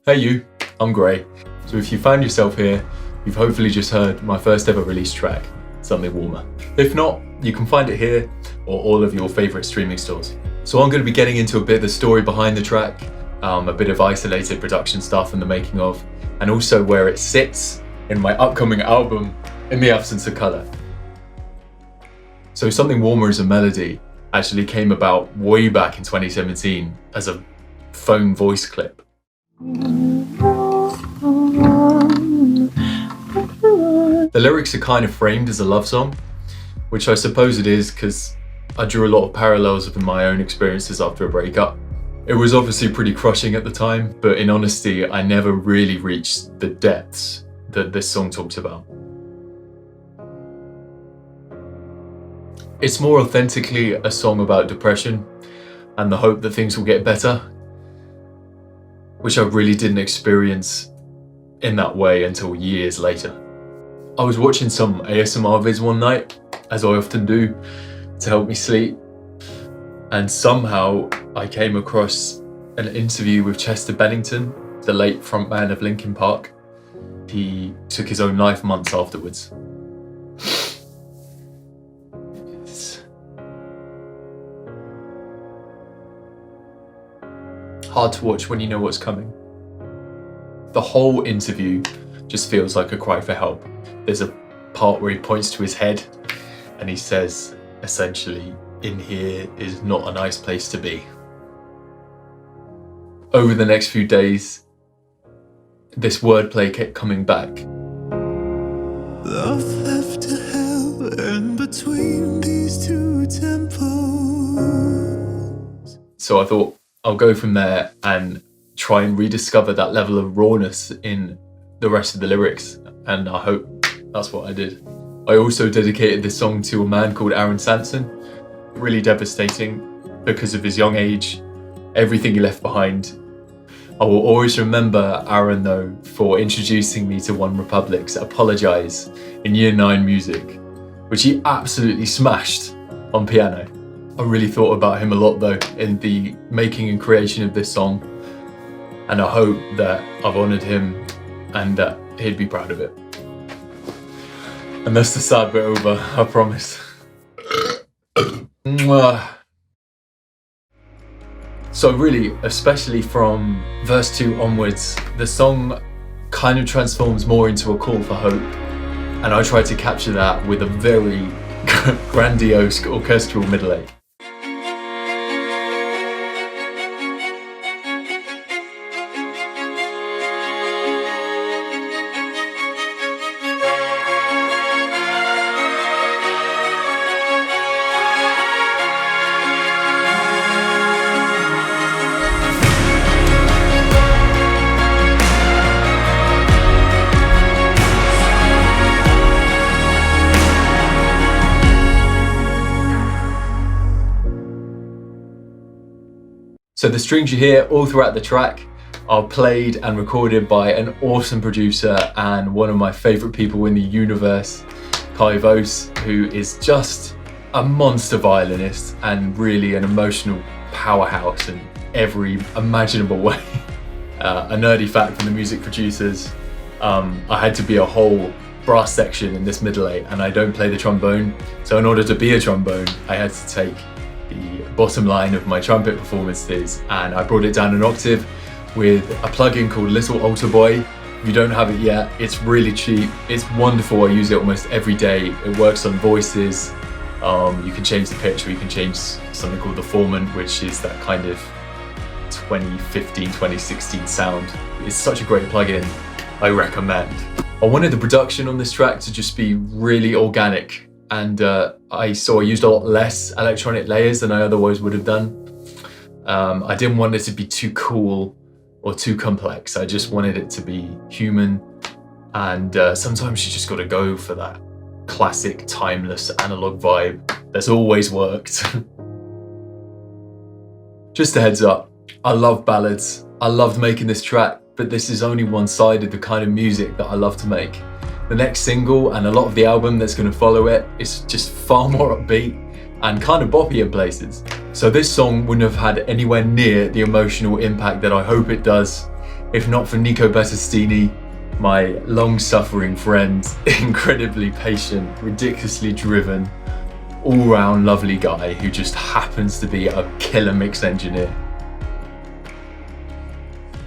Hey you, I'm Gray. So if you found yourself here, you've hopefully just heard my first ever released track, Something Warmer. If not, you can find it here or all of your favourite streaming stores. So I'm going to be getting into a bit of the story behind the track, a bit of isolated production stuff and the making of, and also where it sits in my upcoming album, In the Absence of Colour. So Something Warmer as a melody actually came about way back in 2017 as a phone voice clip. The lyrics are kind of framed as a love song, which I suppose it is because I drew a lot of parallels with my own experiences after a breakup. It was obviously pretty crushing at the time, but in honesty, I never really reached the depths that this song talks about. It's more authentically a song about depression and the hope that things will get better, which I really didn't experience in that way until years later. I was watching some ASMR vids one night, as I often do, to help me sleep, and somehow I came across an interview with Bennington, the late frontman of Linkin Park. He took his own life months afterwards. It's hard to watch when you know what's coming. The whole interview just feels like a cry for help. There's a part where he points to his head and he says, essentially, in here is not a nice place to be. Over the next few days, this wordplay kept coming back. Love left a hell in between these two temples. So I thought I'll go from there and try and rediscover that level of rawness in the rest of the lyrics, and I hope that's what I did. I also dedicated this song to a man called Sanson. Really devastating because of his young age, everything he left behind. I will always remember Aaron though for introducing me to One Republic's Apologise in Year 9 music, which he absolutely smashed on piano. I really thought about him a lot though in the making and creation of this song, and I hope that I've honoured him and that he'd be proud of it. And that's the sad bit over, I promise. So really, especially from verse 2 onwards, the song kind of transforms more into a call for hope. And I tried to capture that with a very grandiose orchestral middle eight. So the strings you hear all throughout the track are played and recorded by an awesome producer and one of my favourite people in the universe, Kai Vos, who is just a monster violinist and really an emotional powerhouse in every imaginable way. A nerdy fact from the music producers, I had to be a whole brass section in this middle eight and I don't play the trombone, so in order to be a trombone I had to take the bottom line of my trumpet performances and I brought it down an octave with a plugin called Little Altar Boy. If you don't have it yet, it's really cheap, it's wonderful, I use it almost every day. It works on voices, you can change the pitch or you can change something called the Foreman, which is that kind of 2015, 2016 sound. It's such a great plugin, I recommend. I wanted the production on this track to just be really organic, and I used a lot less electronic layers than I otherwise would have done. I didn't want it to be too cool or too complex. I just wanted it to be human, and sometimes you just got to go for that classic, timeless analog vibe that's always worked. Just a heads up, I love ballads. I loved making this track, but this is only one side of the kind of music that I love to make. The next single and a lot of the album that's going to follow it is just far more upbeat and kind of boppy in places. So this song wouldn't have had anywhere near the emotional impact that I hope it does If not for Nico Battistini, my long-suffering friend, incredibly patient, ridiculously driven, all-round lovely guy who just happens to be a killer mix engineer.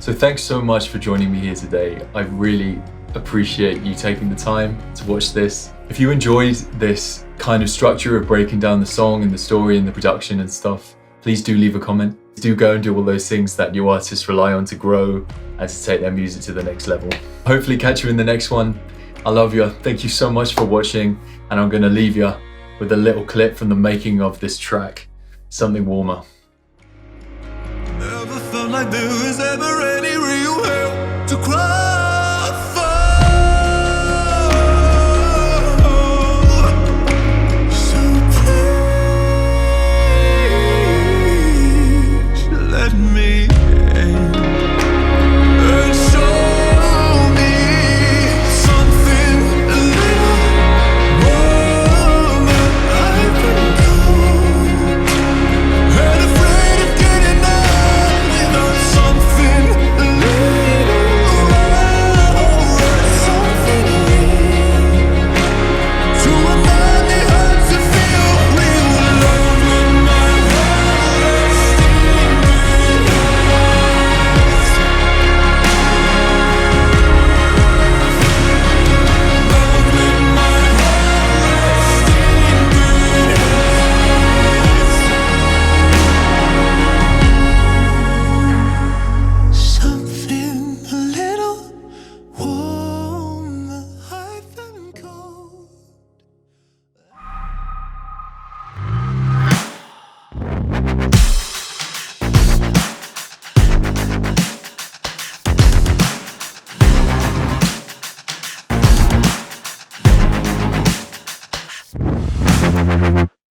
So thanks so much for joining me here today. I really appreciate you taking the time to watch this. If you enjoyed this kind of structure of breaking down the song and the story and the production and stuff, please do leave a comment. Do go and do all those things that new artists rely on to grow and to take their music to the next level. Hopefully catch you in the next one. I love you. Thank you so much for watching, and I'm gonna leave you with a little clip from the making of this track, Something Warmer. Never felt like there was ever any